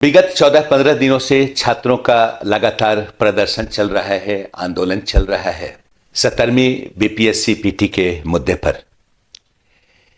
विगत 14-15 दिनों से छात्रों का लगातार प्रदर्शन चल रहा है, आंदोलन चल रहा है 17वीं बीपीएससी पीटी के मुद्दे पर।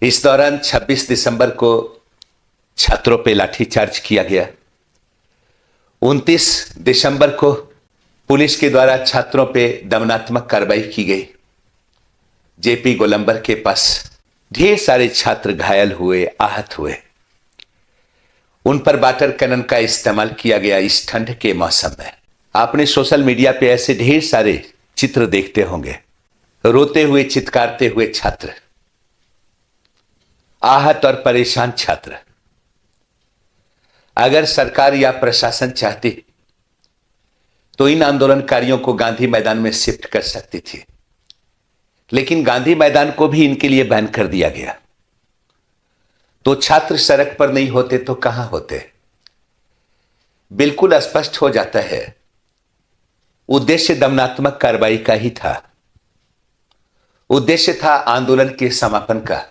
इस दौरान 26 दिसंबर को छात्रों पे लाठीचार्ज किया गया। 29 दिसंबर को पुलिस के द्वारा छात्रों पे दमनात्मक कार्रवाई की गई। जेपी गोलंबर के पास ढेर सारे छात्र घायल हुए, आहत हुए। उन पर वाटर कैनन का इस्तेमाल किया गया इस ठंड के मौसम में। आपने सोशल मीडिया पे ऐसे ढेर सारे चित्र देखते होंगे, रोते हुए, चित्कारते हुए छात्र, आहत और परेशान छात्र। अगर सरकार या प्रशासन चाहती तो इन आंदोलनकारियों को गांधी मैदान में शिफ्ट कर सकती थी, लेकिन गांधी मैदान को भी इनके लिए बैन कर दिया गया। तो छात्र सड़क पर नहीं होते तो कहां होते? बिल्कुल स्पष्ट हो जाता है, उद्देश्य दमनात्मक कार्रवाई का ही था। उद्देश्य था आंदोलन के समापन का।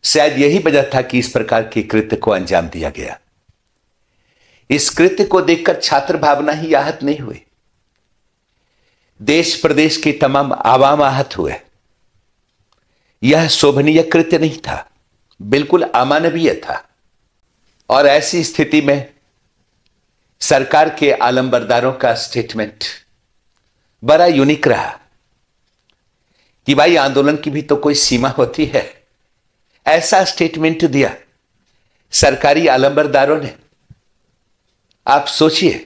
शायद यही वजह था कि इस प्रकार के कृत्य को अंजाम दिया गया। इस कृत्य को देखकर छात्र भावना ही आहत नहीं हुए, देश प्रदेश के तमाम आवाम आहत हुए। यह शोभनीय कृत्य नहीं था, बिल्कुल अमानवीय था। और ऐसी स्थिति में सरकार के आलमबरदारों का स्टेटमेंट बड़ा यूनिक रहा कि भाई आंदोलन की भी तो कोई सीमा होती है। ऐसा स्टेटमेंट दिया सरकारी आलमबरदारों ने। आप सोचिए,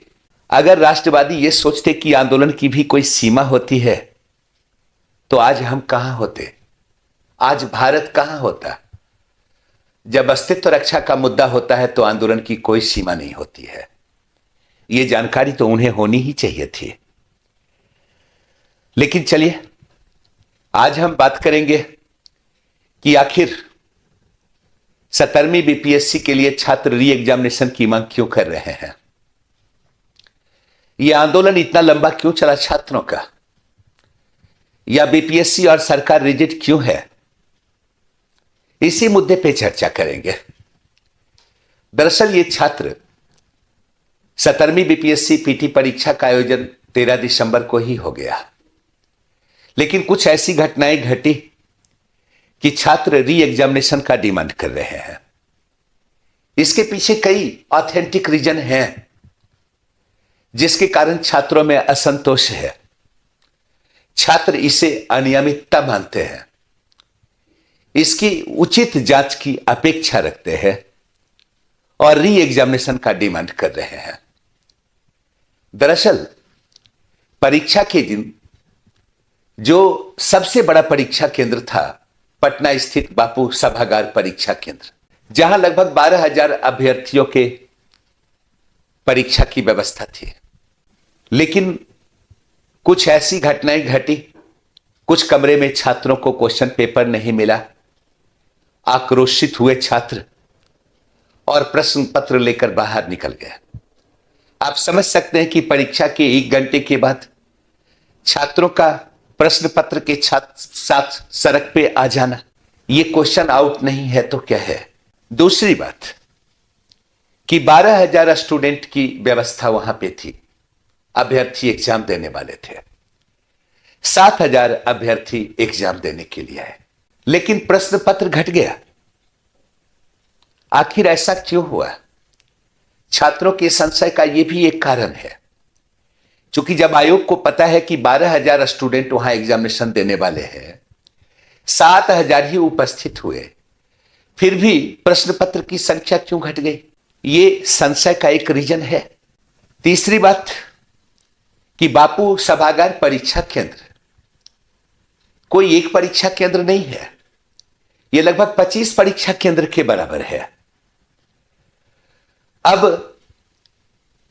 अगर राष्ट्रवादी ये सोचते कि आंदोलन की भी कोई सीमा होती है तो आज हम कहां होते, आज भारत कहां होता। जब अस्तित्व रक्षा का मुद्दा होता है तो आंदोलन की कोई सीमा नहीं होती है। यह जानकारी तो उन्हें होनी ही चाहिए थी। लेकिन चलिए, आज हम बात करेंगे कि आखिर 17वीं बीपीएससी के लिए छात्र री एग्जामिनेशन की मांग क्यों कर रहे हैं। यह आंदोलन इतना लंबा क्यों चला छात्रों का, या बीपीएससी और सरकार रिजिड क्यों है, इसी मुद्दे पे चर्चा करेंगे। दरअसल ये छात्र 17वीं बीपीएससी पीटी परीक्षा का आयोजन 13 दिसंबर को ही हो गया, लेकिन कुछ ऐसी घटनाएं घटी कि छात्र री एग्जामिनेशन का डिमांड कर रहे हैं। इसके पीछे कई ऑथेंटिक रीजन हैं जिसके कारण छात्रों में असंतोष है। छात्र इसे अनियमितता मानते हैं, इसकी उचित जांच की अपेक्षा रखते हैं और री एग्जामिनेशन का डिमांड कर रहे हैं। दरअसल परीक्षा के दिन जो सबसे बड़ा परीक्षा केंद्र था, पटना स्थित बापू सभागार परीक्षा केंद्र, जहां लगभग 12,000 अभ्यर्थियों के परीक्षा की व्यवस्था थी। लेकिन कुछ ऐसी घटनाएं घटी, कुछ कमरे में छात्रों को क्वेश्चन पेपर नहीं मिला, आक्रोशित हुए छात्र और प्रश्न पत्र लेकर बाहर निकल गए। आप समझ सकते हैं कि परीक्षा के 1 घंटे के बाद छात्रों का प्रश्न पत्र के साथ सड़क पे आ जाना, यह क्वेश्चन आउट नहीं है तो क्या है। दूसरी बात कि 12,000 स्टूडेंट की व्यवस्था वहां पे थी, अभ्यर्थी एग्जाम देने वाले थे। 7,000 अभ्यर्थी एग्जाम देने के लिए आए, लेकिन प्रश्न पत्र घट गया। आखिर ऐसा क्यों हुआ? छात्रों के संशय का यह भी एक कारण है, क्योंकि जब आयोग को पता है कि 12,000 स्टूडेंट वहां एग्जामिनेशन देने वाले हैं, 7,000 ही उपस्थित हुए, फिर भी प्रश्न पत्र की संख्या क्यों घट गई? यह संशय का एक रीजन है। तीसरी बात कि बापू सभागार परीक्षा केंद्र कोई एक परीक्षा केंद्र नहीं है, यह लगभग 25 परीक्षा केंद्र के बराबर है। अब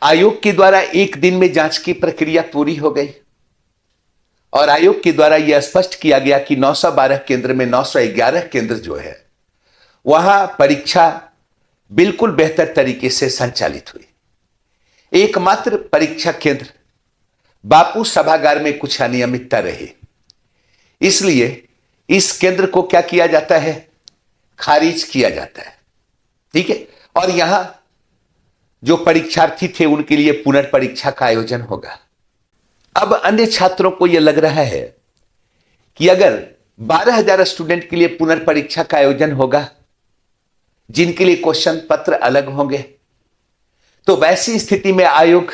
आयोग के द्वारा 1 दिन में जांच की प्रक्रिया पूरी हो गई और आयोग के द्वारा यह स्पष्ट किया गया कि 912 केंद्र में 911 केंद्र जो है वहां परीक्षा बिल्कुल बेहतर तरीके से संचालित हुई। एकमात्र परीक्षा केंद्र बापू सभागार में कुछ अनियमितता रही, इसलिए इस केंद्र को क्या किया जाता है, खारिज किया जाता है। ठीक है। और यहां जो परीक्षार्थी थे उनके लिए पुनर्परीक्षा का आयोजन होगा। अब अन्य छात्रों को यह लग रहा है कि अगर 12,000 स्टूडेंट के लिए पुनर्परीक्षा का आयोजन होगा, जिनके लिए क्वेश्चन पत्र अलग होंगे, तो वैसी स्थिति में आयोग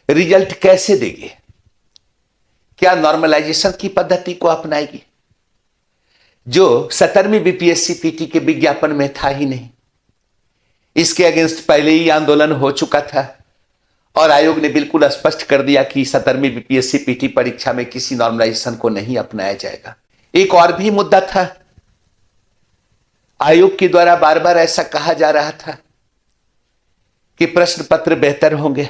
रिजल्ट कैसे देगी? क्या नॉर्मलाइजेशन की पद्धति को अपनाएगी, जो 17वीं बीपीएससी पीटी के विज्ञापन में था ही नहीं? इसके अगेंस्ट पहले ही आंदोलन हो चुका था और आयोग ने बिल्कुल स्पष्ट कर दिया कि 17वीं बीपीएससी पीटी परीक्षा में किसी नॉर्मलाइजेशन को नहीं अपनाया जाएगा। एक और भी मुद्दा था, आयोग के द्वारा बार बार ऐसा कहा जा रहा था कि प्रश्न पत्र बेहतर होंगे,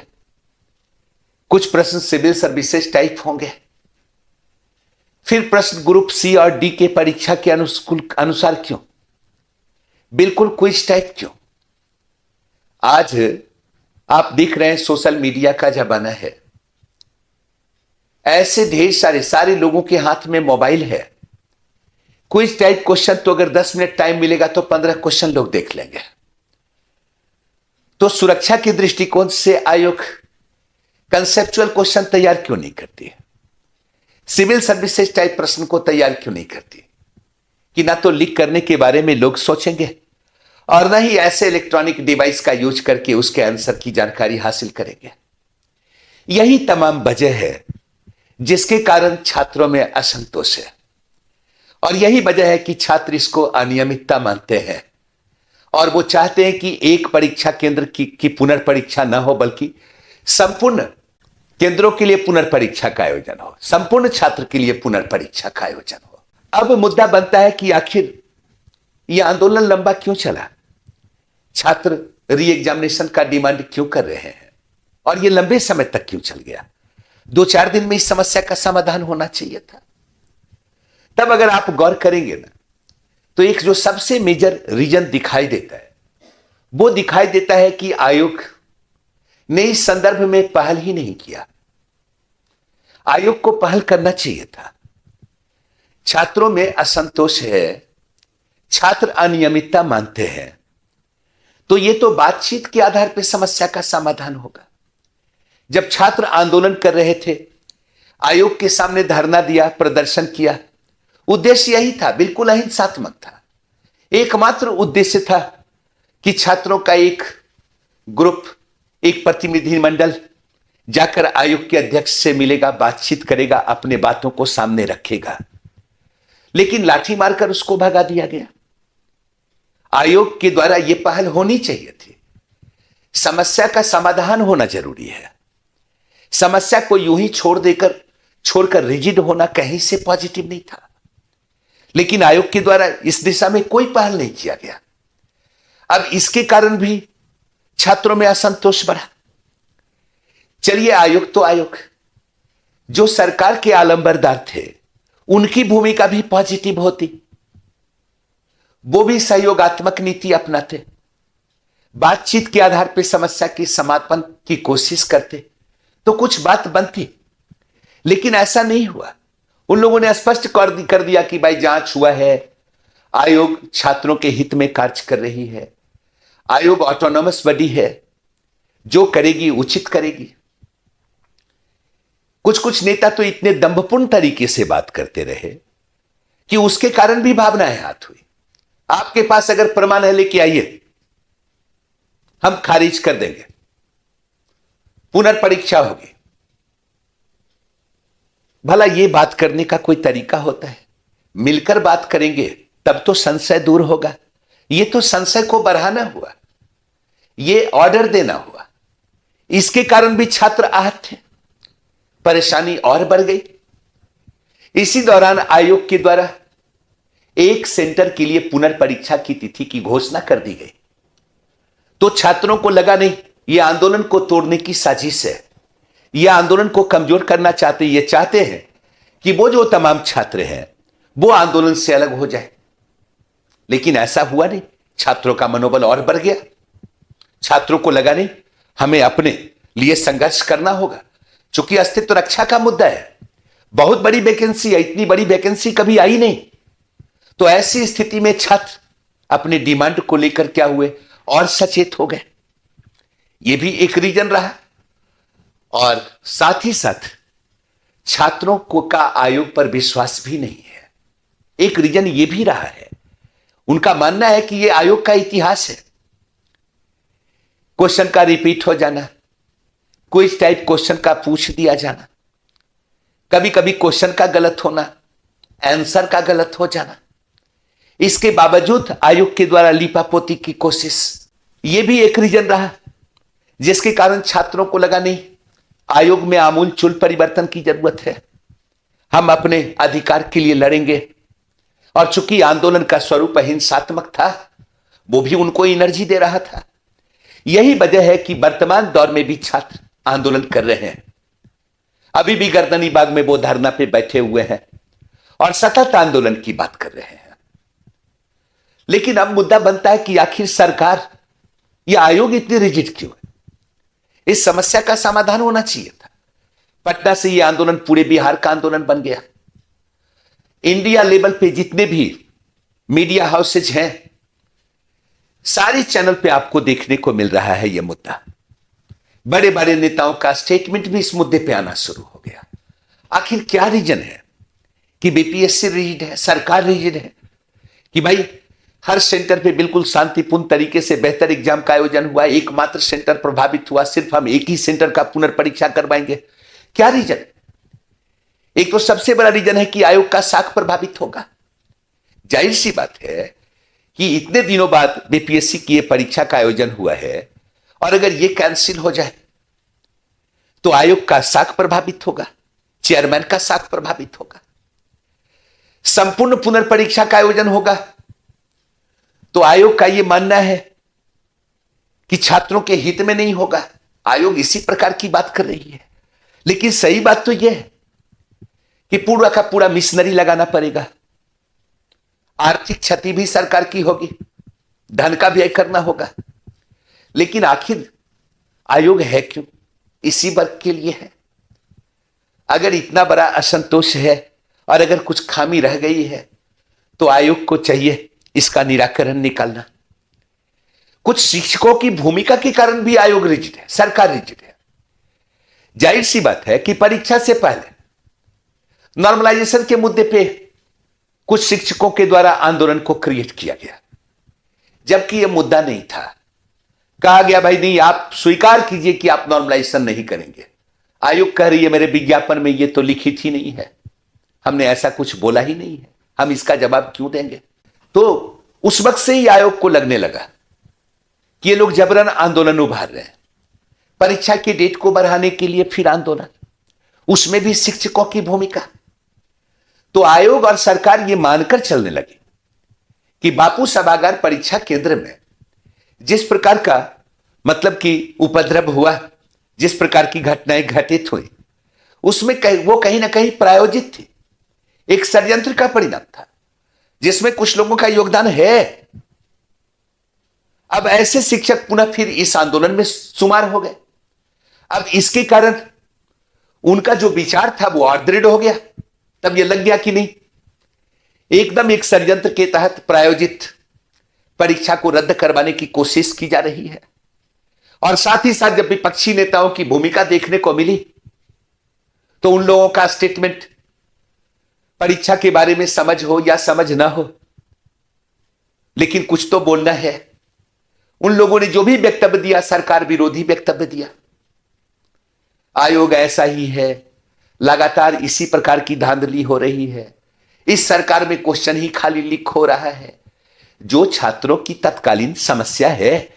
कुछ प्रश्न सिविल सर्विसेज टाइप होंगे, फिर प्रश्न ग्रुप सी और डी के परीक्षा के अनुसार क्यों, बिल्कुल क्विज टाइप क्यों? आज आप देख रहे हैं सोशल मीडिया का जमाना है, ऐसे ढेर सारे लोगों के हाथ में मोबाइल है। क्विज टाइप क्वेश्चन तो अगर 10 मिनट टाइम मिलेगा तो 15 क्वेश्चन लोग देख लेंगे। तो सुरक्षा के दृष्टिकोण से आयोग कंसेप्चुअल क्वेश्चन तैयार क्यों नहीं करती है? सिविल सर्विसेज टाइप प्रश्न को तैयार क्यों नहीं करती? कि ना तो लीक करने के बारे में लोग सोचेंगे और ना ही ऐसे इलेक्ट्रॉनिक डिवाइस का यूज करके उसके आंसर की जानकारी हासिल करेंगे। यही तमाम वजह है जिसके कारण छात्रों में असंतोष है और यही वजह है कि छात्र इसको अनियमितता मानते हैं और वो चाहते हैं कि एक परीक्षा केंद्र की पुनर्परीक्षा न हो, बल्कि संपूर्ण केंद्रों के लिए पुनर्परीक्षा का आयोजन हो, संपूर्ण छात्र के लिए पुनर्परीक्षा का आयोजन हो। अब मुद्दा बनता है कि आखिर यह आंदोलन लंबा क्यों चला? छात्र री एग्जामिनेशन का डिमांड क्यों कर रहे हैं और यह लंबे समय तक क्यों चल गया? 2-4 दिन में इस समस्या का समाधान होना चाहिए था। तब अगर आप गौर करेंगे ना, तो एक जो सबसे मेजर रीजन दिखाई देता है, वो दिखाई देता है कि आयोग ने इस संदर्भ में पहल ही नहीं किया। आयोग को पहल करना चाहिए था। छात्रों में असंतोष है, छात्र अनियमितता मानते हैं, तो यह तो बातचीत के आधार पर समस्या का समाधान होगा। जब छात्र आंदोलन कर रहे थे, आयोग के सामने धरना दिया, प्रदर्शन किया, उद्देश्य यही था, बिल्कुल अहिंसात्मक था। एकमात्र उद्देश्य था कि छात्रों का एक ग्रुप, एक प्रतिनिधिमंडल जाकर आयोग के अध्यक्ष से मिलेगा, बातचीत करेगा, अपने बातों को सामने रखेगा, लेकिन लाठी मारकर उसको भगा दिया गया। आयोग के द्वारा यह पहल होनी चाहिए थी। समस्या का समाधान होना जरूरी है। समस्या को यूं ही छोड़कर रिजिड होना कहीं से पॉजिटिव नहीं था, लेकिन आयोग के द्वारा इस दिशा में कोई पहल नहीं किया गया। अब इसके कारण भी छात्रों में असंतोष बढ़ा। चलिए, आयोग तो आयोग, जो सरकार के आलंबरदार थे, उनकी भूमिका भी पॉजिटिव होती, वो भी सहयोगात्मक नीति अपनाते, बातचीत के आधार पर समस्या के समाधान की कोशिश करते, तो कुछ बात बनती। लेकिन ऐसा नहीं हुआ। उन लोगों ने स्पष्ट कर दिया कि भाई जांच हुआ है, आयोग छात्रों के हित में कार्य कर रही है, आयोग ऑटोनोमस बॉडी है, जो करेगी उचित करेगी। कुछ नेता तो इतने दंभपूर्ण तरीके से बात करते रहे कि उसके कारण भी भावनाएं हाथ हुई। आपके पास अगर प्रमाण है, लेके आइए, हम खारिज कर देंगे, पुनर्परीक्षा होगी। भला ये बात करने का कोई तरीका होता है? मिलकर बात करेंगे तब तो संशय दूर होगा। ये तो संशय को बढ़ाना हुआ, ये ऑर्डर देना हुआ। इसके कारण भी छात्र आहत थे, परेशानी और बढ़ गई। इसी दौरान आयोग के द्वारा एक सेंटर के लिए पुनर्परीक्षा की तिथि की घोषणा कर दी गई। तो छात्रों को लगा नहीं, यह आंदोलन को तोड़ने की साजिश है, यह आंदोलन को कमजोर करना चाहते, ये चाहते हैं कि वो जो तमाम छात्र हैं वो आंदोलन से अलग हो जाए। लेकिन ऐसा हुआ नहीं। छात्रों का मनोबल और बढ़ गया। छात्रों को लगा नहीं, हमें अपने लिए संघर्ष करना होगा, क्योंकि अस्तित्व रक्षा का मुद्दा है। बहुत बड़ी वैकेंसी है, इतनी बड़ी वैकेंसी कभी आई नहीं। तो ऐसी स्थिति में छात्र अपने डिमांड को लेकर क्या हुए, और सचेत हो गए। ये भी एक रीजन रहा। और साथ ही साथ छात्रों को का आयोग पर विश्वास भी नहीं है, एक रीजन ये भी रहा है। उनका मानना है कि ये आयोग का इतिहास है, क्वेश्चन का रिपीट हो जाना, क्विज टाइप क्वेश्चन का पूछ दिया जाना, कभी कभी क्वेश्चन का गलत होना, आंसर का गलत हो जाना, इसके बावजूद आयोग के द्वारा लीपापोती की कोशिश, यह भी एक रीजन रहा जिसके कारण छात्रों को लगा नहीं, आयोग में आमूल चूल परिवर्तन की जरूरत है, हम अपने अधिकार के लिए लड़ेंगे। और चूंकि आंदोलन का स्वरूप हिंसात्मक था, वो भी उनको एनर्जी दे रहा था। यही वजह है कि वर्तमान दौर में भी छात्र आंदोलन कर रहे हैं। अभी भी गर्दनी बाग में वो धरना पे बैठे हुए हैं और सतत आंदोलन की बात कर रहे हैं। लेकिन अब मुद्दा बनता है कि आखिर सरकार या आयोग इतनी रिजिड क्यों है? इस समस्या का समाधान होना चाहिए था। पटना से यह आंदोलन पूरे बिहार का आंदोलन बन गया। इंडिया लेवल पे जितने भी मीडिया हाउसेज हैं, सारे चैनल पे आपको देखने को मिल रहा है यह मुद्दा। बड़े बड़े नेताओं का स्टेटमेंट भी इस मुद्दे पे आना शुरू हो गया। आखिर क्या रीजन है कि बीपीएससी रिजिड है, सरकार रिजिड है कि भाई हर सेंटर पे बिल्कुल शांतिपूर्ण तरीके से बेहतर एग्जाम का आयोजन हुआ, एकमात्र सेंटर प्रभावित हुआ, सिर्फ हम एक ही सेंटर का पुनर्परीक्षा करवाएंगे? क्या रीजन? एक तो सबसे बड़ा रीजन है कि आयोग का साख प्रभावित होगा। जाहिर सी बात है कि इतने दिनों बाद बीपीएससी की यह परीक्षा का आयोजन हुआ है और अगर यह कैंसिल हो जाए तो आयोग का साख प्रभावित होगा, चेयरमैन का साख प्रभावित होगा। संपूर्ण पुनर्परीक्षा का आयोजन होगा तो आयोग का यह मानना है कि छात्रों के हित में नहीं होगा। आयोग इसी प्रकार की बात कर रही है। लेकिन सही बात तो यह है कि पूरा का पूरा मिशनरी लगाना पड़ेगा, आर्थिक क्षति भी सरकार की होगी, धन का व्यय करना होगा। लेकिन आखिर आयोग है क्यों? इसी वर्ग के लिए है। अगर इतना बड़ा असंतोष है और अगर कुछ खामी रह गई है तो आयोग को चाहिए इसका निराकरण निकालना। कुछ शिक्षकों की भूमिका के कारण भी आयोग रिजिड है, सरकार रिजिड है। जाहिर सी बात है कि परीक्षा से पहले नॉर्मलाइजेशन के मुद्दे पे कुछ शिक्षकों के द्वारा आंदोलन को क्रिएट किया गया, जबकि यह मुद्दा नहीं था। कहा गया भाई नहीं, आप स्वीकार कीजिए कि आप नॉर्मलाइजेशन नहीं करेंगे। आयोग कह रही है मेरे विज्ञापन में ये तो लिखित ही नहीं है, हमने ऐसा कुछ बोला ही नहीं है, हम इसका जवाब क्यों देंगे? तो उस वक्त से ही आयोग को लगने लगा कि ये लोग जबरन आंदोलन उभार रहे हैं। परीक्षा की डेट को बढ़ाने के लिए फिर आंदोलन, उसमें भी शिक्षकों की भूमिका। तो आयोग और सरकार ये मानकर चलने लगे कि बापू सभागार परीक्षा केंद्र में जिस प्रकार का मतलब कि उपद्रव हुआ, जिस प्रकार की घटनाएं घटित हुई, उसमें वो कहीं ना कहीं प्रायोजित थी, एक षड्यंत्र का परिणाम था जिसमें कुछ लोगों का योगदान है। अब ऐसे शिक्षक पुनः फिर इस आंदोलन में शुमार हो गए। अब इसके कारण उनका जो विचार था वो और दृढ़ हो गया। तब ये लग गया कि नहीं, एकदम एक षड्यंत्र के तहत प्रायोजित परीक्षा को रद्द करवाने की कोशिश की जा रही है। और साथ ही साथ जब विपक्षी नेताओं की भूमिका देखने को मिली तो उन लोगों का स्टेटमेंट, परीक्षा के बारे में समझ हो या समझ ना हो, लेकिन कुछ तो बोलना है। उन लोगों ने जो भी वक्तव्य दिया, सरकार विरोधी वक्तव्य दिया। आयोग ऐसा ही है, लगातार इसी प्रकार की धांधली हो रही है, इस सरकार में क्वेश्चन ही खाली लीक हो रहा है। जो छात्रों की तत्कालीन समस्या है,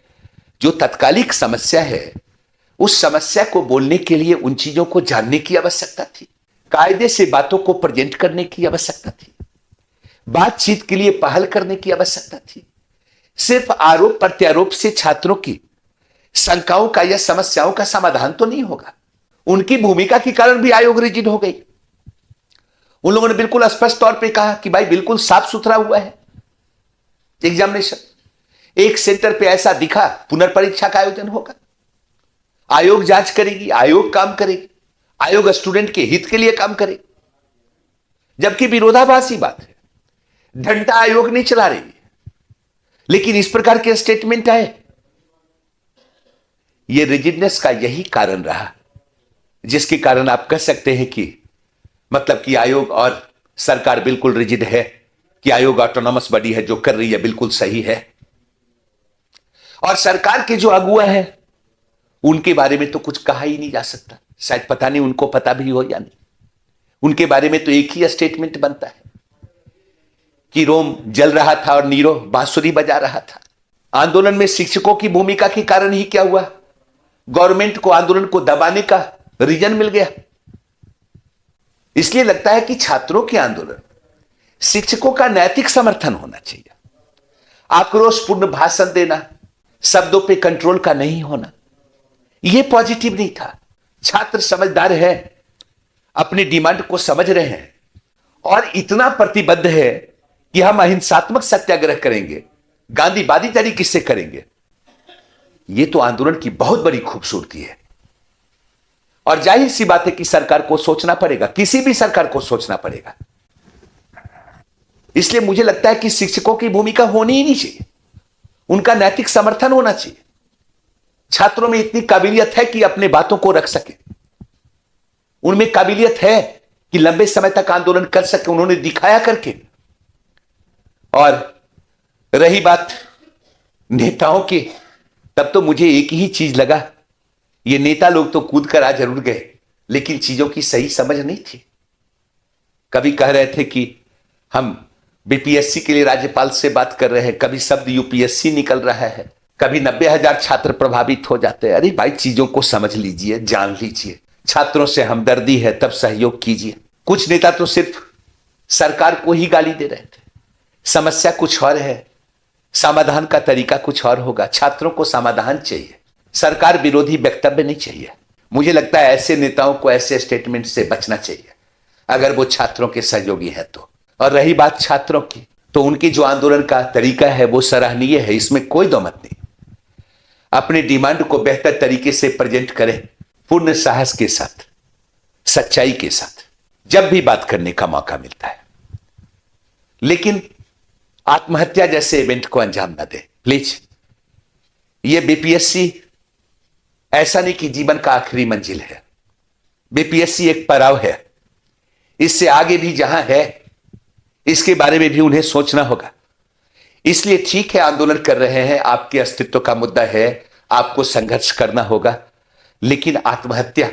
जो तत्कालिक समस्या है, उस समस्या को बोलने के लिए उन चीजों को जानने की आवश्यकता थी, कायदे से बातों को प्रेजेंट करने की आवश्यकता थी, बातचीत के लिए पहल करने की आवश्यकता थी। सिर्फ आरोप प्रत्यारोप से छात्रों की शंकाओं का या समस्याओं का समाधान तो नहीं होगा। उनकी भूमिका के कारण भी आयोग रिजिड हो गई। उन लोगों ने बिल्कुल स्पष्ट तौर पे कहा कि भाई बिल्कुल साफ सुथरा हुआ है एग्जामिनेशन, एक सेंटर पे ऐसा दिखा, पुनर्परीक्षा का आयोजन होगा, आयोग जांच करेगी, आयोग काम करेगी, आयोग स्टूडेंट के हित के लिए काम करे। जबकि विरोधाभासी बात है, घंटा आयोग नहीं चला रही है, लेकिन इस प्रकार के स्टेटमेंट आए, ये रिजिडनेस का यही कारण रहा, जिसके कारण आप कह सकते हैं कि मतलब कि आयोग और सरकार बिल्कुल रिजिड है, कि आयोग ऑटोनॉमस बॉडी है, जो कर रही है बिल्कुल सही है। और सरकार के जो अगुआ है उनके बारे में तो कुछ कहा ही नहीं जा सकता। शायद पता नहीं उनको पता भी हो या नहीं। उनके बारे में तो एक ही स्टेटमेंट बनता है कि रोम जल रहा था और नीरो बांसुरी बजा रहा था। आंदोलन में शिक्षकों की भूमिका के कारण ही क्या हुआ, गवर्नमेंट को आंदोलन को दबाने का रीजन मिल गया। इसलिए लगता है कि छात्रों के आंदोलन, शिक्षकों का नैतिक समर्थन होना चाहिए। आक्रोशपूर्ण भाषण देना, शब्दों पे कंट्रोल का नहीं होना, यह पॉजिटिव नहीं था। छात्र समझदार है, अपनी डिमांड को समझ रहे हैं और इतना प्रतिबद्ध है कि हम अहिंसात्मक सत्याग्रह करेंगे, गांधीवादी तरीके से करेंगे। यह तो आंदोलन की बहुत बड़ी खूबसूरती है। और जाहिर सी बात है कि सरकार को सोचना पड़ेगा, किसी भी सरकार को सोचना पड़ेगा। इसलिए मुझे लगता है कि शिक्षकों की भूमिका होनी ही नहीं चाहिए, उनका नैतिक समर्थन होना चाहिए। छात्रों में इतनी काबिलियत है कि अपने बातों को रख सके, उनमें काबिलियत है कि लंबे समय तक आंदोलन कर सके, उन्होंने दिखाया करके। और रही बात नेताओं की, तब तो मुझे एक ही चीज लगा, ये नेता लोग तो कूद कर आ जरूर गए, लेकिन चीजों की सही समझ नहीं थी। कभी कह रहे थे कि हम बीपीएससी के लिए राज्यपाल से बात कर रहे हैं, कभी शब्द यूपीएससी निकल रहा है, कभी 90,000 छात्र प्रभावित हो जाते हैं। अरे भाई, चीजों को समझ लीजिए, जान लीजिए। छात्रों से हमदर्दी है तब सहयोग कीजिए। कुछ नेता तो सिर्फ सरकार को ही गाली दे रहे थे। समस्या कुछ और है, समाधान का तरीका कुछ और होगा। छात्रों को समाधान चाहिए, सरकार विरोधी वक्तव्य नहीं चाहिए। मुझे लगता है ऐसे नेताओं को ऐसे स्टेटमेंट से बचना चाहिए, अगर वो छात्रों के सहयोगी है तो। और रही बात छात्रों की, तो उनकी जो आंदोलन का तरीका है वो सराहनीय है, इसमें कोई दो मत नहीं। अपनी डिमांड को बेहतर तरीके से प्रेजेंट करें, पूर्ण साहस के साथ, सच्चाई के साथ, जब भी बात करने का मौका मिलता है। लेकिन आत्महत्या जैसे इवेंट को अंजाम न दें प्लीज। ये बीपीएससी ऐसा नहीं कि जीवन का आखिरी मंजिल है। बीपीएससी एक पड़ाव है, इससे आगे भी जहां है इसके बारे में भी उन्हें सोचना होगा। इसलिए ठीक है, आंदोलन कर रहे हैं, आपके अस्तित्व का मुद्दा है, आपको संघर्ष करना होगा, लेकिन आत्महत्या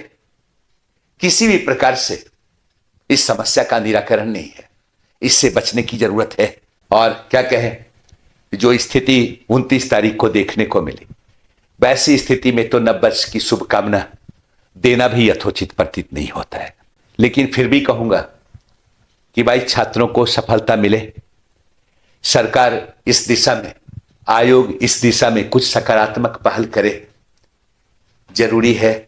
किसी भी प्रकार से इस समस्या का निराकरण नहीं है। इससे बचने की जरूरत है। और क्या कहें, जो स्थिति 29 तारीख को देखने को मिली, वैसी स्थिति में तो नववर्ष की शुभकामना देना भी यथोचित प्रतीत नहीं होता है। लेकिन फिर भी कहूंगा कि भाई, छात्रों को सफलता मिले, सरकार इस दिशा में, आयोग इस दिशा में कुछ सकारात्मक पहल करे, जरूरी है।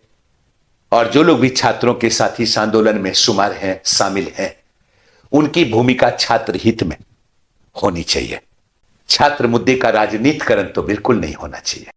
और जो लोग भी छात्रों के साथ इस आंदोलन में शुमार हैं, शामिल हैं, उनकी भूमिका छात्र हित में होनी चाहिए। छात्र मुद्दे का राजनीतिकरण तो बिल्कुल नहीं होना चाहिए।